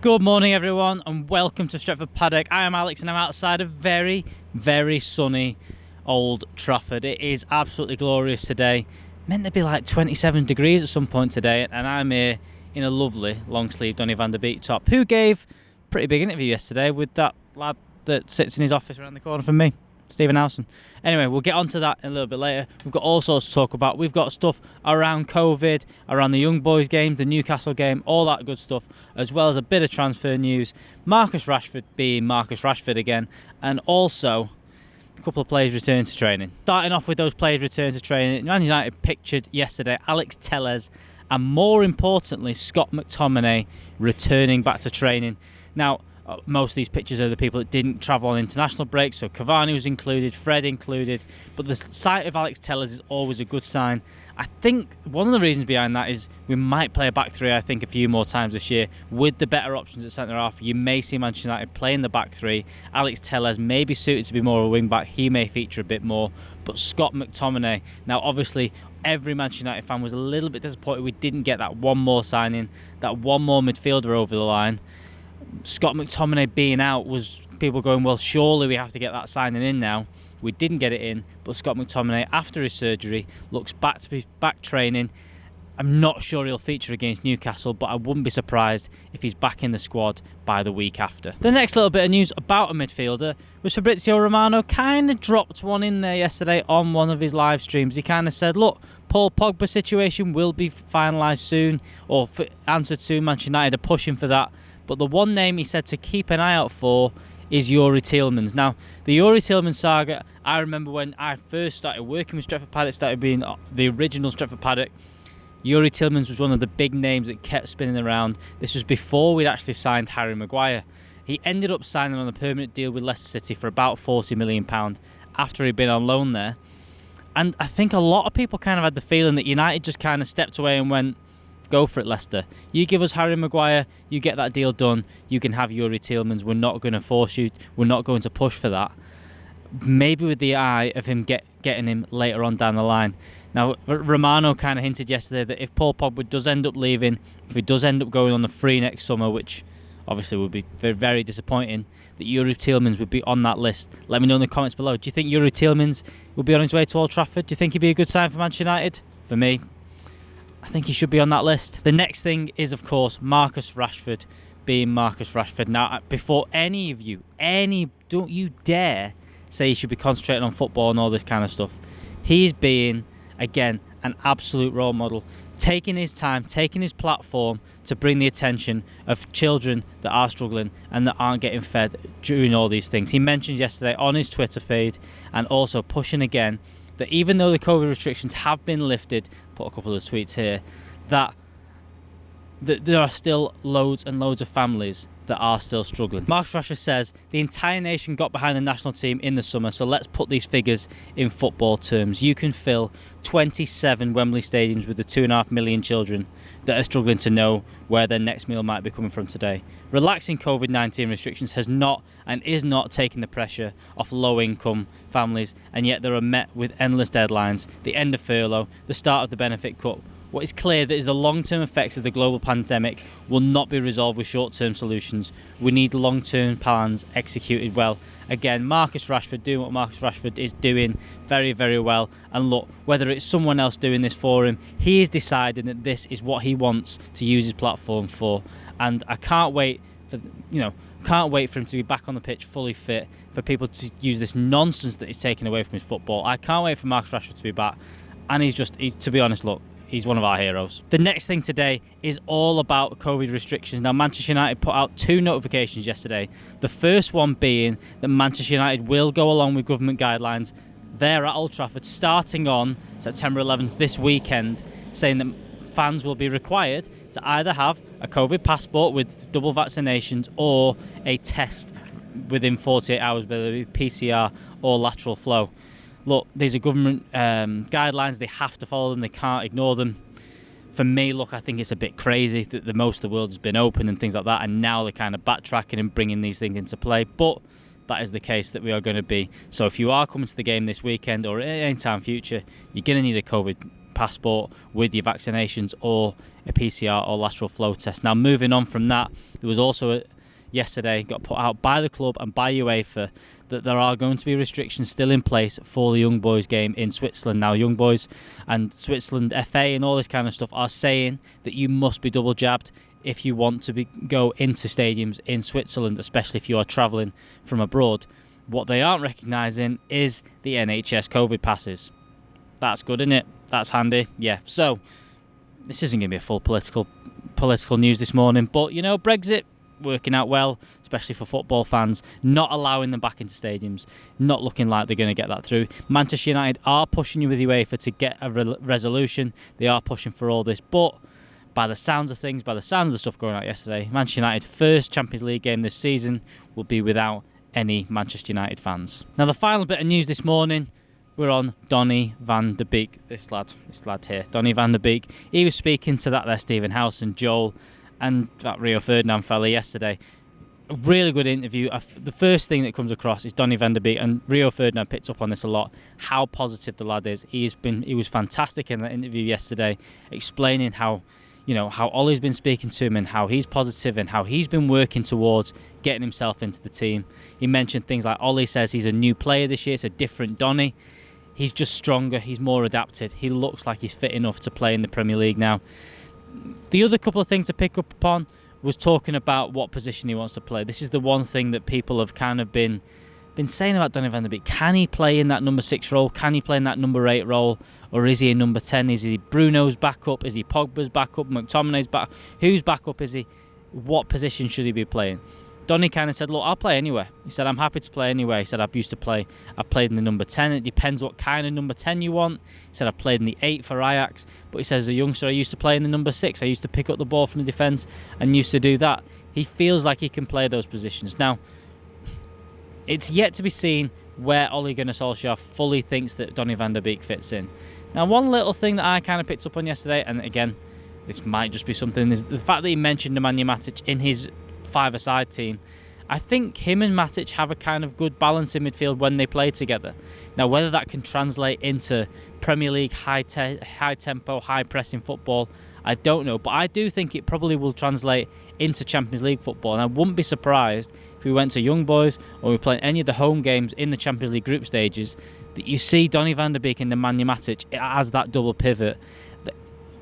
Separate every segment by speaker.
Speaker 1: Good morning everyone and welcome to Stretford Paddock. I am Alex and I'm outside of very, very sunny Old Trafford. It is absolutely glorious today. Meant to be like 27 degrees at some point today, and I'm here in a lovely long sleeve Donny Van De Beek top, who gave a pretty big interview yesterday with that lad that sits in his office around the corner from me, Stephen Howson. Anyway, we'll get onto that in a little bit later. We've got all sorts to talk about. We've got stuff around COVID, around the young boys game, the Newcastle game, all that good stuff, as well as a bit of transfer news. Marcus Rashford being Marcus Rashford again, and also a couple of players returning to training. Starting off with those players returning to training, Man United pictured yesterday Alex Telles and more importantly Scott McTominay returning back to training. Now, most of these pictures are the people that didn't travel on international breaks, so Cavani was included, Fred included, but the sight of Alex Telles is always a good sign. I think one of the reasons behind that is we might play a back three, I think, a few more times this year. With the better options at centre-half, you may see Manchester United playing the back three. Alex Telles may be suited to be more of a wing-back. He may feature a bit more. But Scott McTominay, now obviously every Manchester United fan was a little bit disappointed we didn't get that one more signing, that one more midfielder over the line. Scott McTominay being out was people going, well, surely we have to get that signing in now. We didn't get it in, but Scott McTominay, after his surgery, looks back to be back training. I'm not sure he'll feature against Newcastle, but I wouldn't be surprised if he's back in the squad by the week after. The next little bit of news about a midfielder was Fabrizio Romano kind of dropped one in there yesterday on one of his live streams. He kind of said, look, Paul Pogba situation will be finalised soon, or answered soon. Manchester United are pushing for that. But the one name he said to keep an eye out for is Youri Tielemans. Now, the Youri Tielemans saga, I remember when I first started working with Stretford Paddock, started being the original Stretford Paddock, Youri Tielemans was one of the big names that kept spinning around. This was before we'd actually signed Harry Maguire. He ended up signing on a permanent deal with Leicester City for about £40 million after he'd been on loan there. And I think a lot of people kind of had the feeling that United just kind of stepped away and went, go for it, Leicester. You give us Harry Maguire, you get that deal done, you can have Youri Tielemans. We're not going to force you, we're not going to push for that. Maybe with the eye of him getting him later on down the line. Now, Romano kind of hinted yesterday that if Paul Pogba does end up leaving, if he does end up going on the free next summer, which obviously would be very, very disappointing, that Youri Tielemans would be on that list. Let me know in the comments below. Do you think Youri Tielemans will be on his way to Old Trafford? Do you think he'd be a good sign for Manchester United? For me, I think he should be on that list. The next thing is, of course, Marcus Rashford being Marcus Rashford. Now, before any of you, don't you dare say he should be concentrating on football and all this kind of stuff. He's being, again, an absolute role model, taking his time, taking his platform to bring the attention of children that are struggling and that aren't getting fed during all these things. He mentioned yesterday on his Twitter feed, and also pushing again, that even though the COVID restrictions have been lifted, put a couple of tweets here, that there are still loads and loads of families that are still struggling. Marcus Rashford says, the entire nation got behind the national team in the summer, so let's put these figures in football terms. You can fill 27 Wembley stadiums with the 2.5 million children that are struggling to know where their next meal might be coming from today. Relaxing COVID-19 restrictions has not and is not taking the pressure off low-income families, and yet they are met with endless deadlines, the end of furlough, the start of the benefit cut. What is clear that is the long-term effects of the global pandemic will not be resolved with short-term solutions. We need long-term plans executed well. Again, Marcus Rashford doing what Marcus Rashford is doing very, very well. And look, whether it's someone else doing this for him, he is deciding that this is what he wants to use his platform for. And I can't wait for, can't wait for him to be back on the pitch fully fit, for people to use this nonsense that he's taken away from his football. I can't wait for Marcus Rashford to be back. And he's to be honest, look, he's one of our heroes. The next thing today is all about COVID restrictions. Now, Manchester United put out 2 notifications yesterday. The first one being that Manchester United will go along with government guidelines there at Old Trafford starting on September 11th this weekend, saying that fans will be required to either have a COVID passport with double vaccinations or a test within 48 hours, whether it be PCR or lateral flow. Look, these are government guidelines. They have to follow them. They can't ignore them. For me, look, I think it's a bit crazy that the most of the world has been open and things like that, and now they're kind of backtracking and bringing these things into play. But that is the case that we are going to be. So if you are coming to the game this weekend or at any time future, you're going to need a COVID passport with your vaccinations or a PCR or lateral flow test. Now, moving on from that, there was also yesterday got put out by the club and by UEFA that there are going to be restrictions still in place for the young boys game in Switzerland. Now, young boys and Switzerland FA and all this kind of stuff are saying that you must be double jabbed if you want to go into stadiums in Switzerland, especially if you are travelling from abroad. What they aren't recognising is the NHS COVID passes. That's good, isn't it? That's handy. Yeah. So this isn't going to be a full political news this morning, but you know, Brexit working out well, especially for football fans, not allowing them back into stadiums, not looking like they're going to get that through. Manchester United are pushing you with UEFA to get a resolution. They are pushing for all this, but by the sounds of things, by the sounds of the stuff going out yesterday, Manchester United's first Champions League game this season will be without any Manchester United fans. Now, the final bit of news this morning, we're on Donny Van De Beek. This lad here, Donny Van De Beek. He was speaking to that there Stephen House and Joel and that Rio Ferdinand fella yesterday. A really good interview. The first thing that comes across is Donny Van De Beek, and Rio Ferdinand picked up on this a lot, how positive the lad is. He was fantastic in that interview yesterday, explaining how Ollie's been speaking to him and how he's positive and how he's been working towards getting himself into the team. He mentioned things like Ollie says he's a new player this year, it's a different Donny. He's just stronger, he's more adapted. He looks like he's fit enough to play in the Premier League now. The other couple of things to pick up upon was talking about what position he wants to play. This is the one thing that people have kind of been saying about Donny Van De Beek. Can he play in that number 6 role? Can he play in that number 8 role? Or is he a number 10? Is he Bruno's backup? Is he Pogba's backup? McTominay's back? Whose backup is he? What position should he be playing? Donny kind of said, look, I'll play anywhere. He said, I'm happy to play anywhere. He said, I've played in the number 10. It depends what kind of number 10 you want. He said, I've played in the 8 for Ajax. But he says, as a youngster, I used to play in the number 6. I used to pick up the ball from the defence and used to do that. He feels like he can play those positions. Now, it's yet to be seen where Ole Gunnar Solskjaer fully thinks that Donny Van De Beek fits in. Now, one little thing that I kind of picked up on yesterday, and again, this might just be something, is the fact that he mentioned Nemanja Matic in his five-a-side team. I think him and Matic have a kind of good balance in midfield when they play together. Now, whether that can translate into Premier League high-tempo, high-pressing football, I don't know. But I do think it probably will translate into Champions League football. And I wouldn't be surprised if we went to Young Boys or we played any of the home games in the Champions League group stages that you see Donny Van De Beek and Nemanja Matic as that double pivot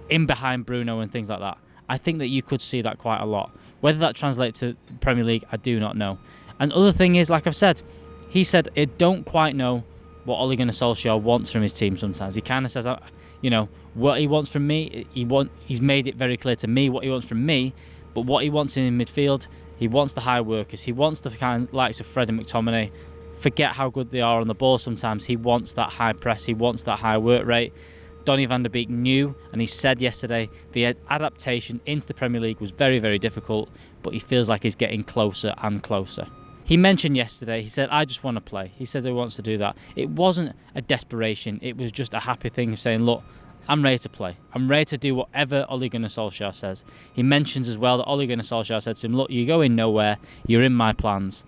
Speaker 1: in behind Bruno and things like that. I think that you could see that quite a lot. Whether that translates to Premier League, I do not know. And the other thing is, like I've said, he said, I don't quite know what Ole Gunnar Solskjaer wants from his team sometimes. He kind of says, what he wants from me, he's made it very clear to me what he wants from me, but what he wants in midfield, he wants the high workers. He wants the kind of likes of Fred and McTominay. Forget how good they are on the ball sometimes. He wants that high press. He wants that high work rate. Donny Van De Beek knew, and he said yesterday, the adaptation into the Premier League was very, very difficult, but he feels like he's getting closer and closer. He mentioned yesterday, he said, I just want to play. He said he wants to do that. It wasn't a desperation. It was just a happy thing of saying, look, I'm ready to play. I'm ready to do whatever Ole Gunnar Solskjaer says. He mentions as well that Ole Gunnar Solskjaer said to him, look, you're going nowhere. You're in my plans.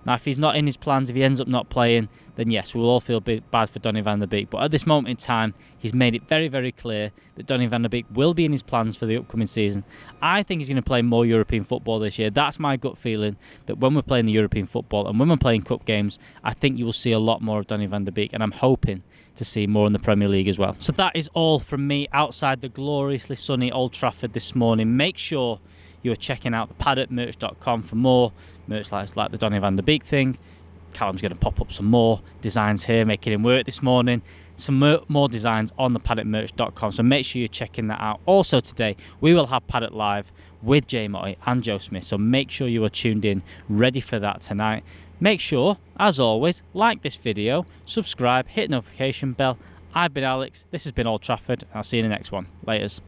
Speaker 1: Now, if he's not in his plans, if he ends up not playing, then yes, we'll all feel bad for Donny Van De Beek. But at this moment in time, he's made it very, very clear that Donny Van De Beek will be in his plans for the upcoming season. I think he's going to play more European football this year. That's my gut feeling, that when we're playing the European football and when we're playing cup games, I think you will see a lot more of Donny Van De Beek, and I'm hoping to see more in the Premier League as well. So that is all from me outside the gloriously sunny Old Trafford this morning. Make sure you are checking out the paddockmerch.com for more merch like the Donny Van De Beek thing. Callum's going to pop up some more designs here, making him work this morning. Some more designs on the paddockmerch.com, so make sure you're checking that out. Also today, we will have Paddock Live with Jay Motti and Joe Smith, so make sure you are tuned in, ready for that tonight. Make sure, as always, like this video, subscribe, hit the notification bell. I've been Alex, this has been Old Trafford, and I'll see you in the next one. Laters.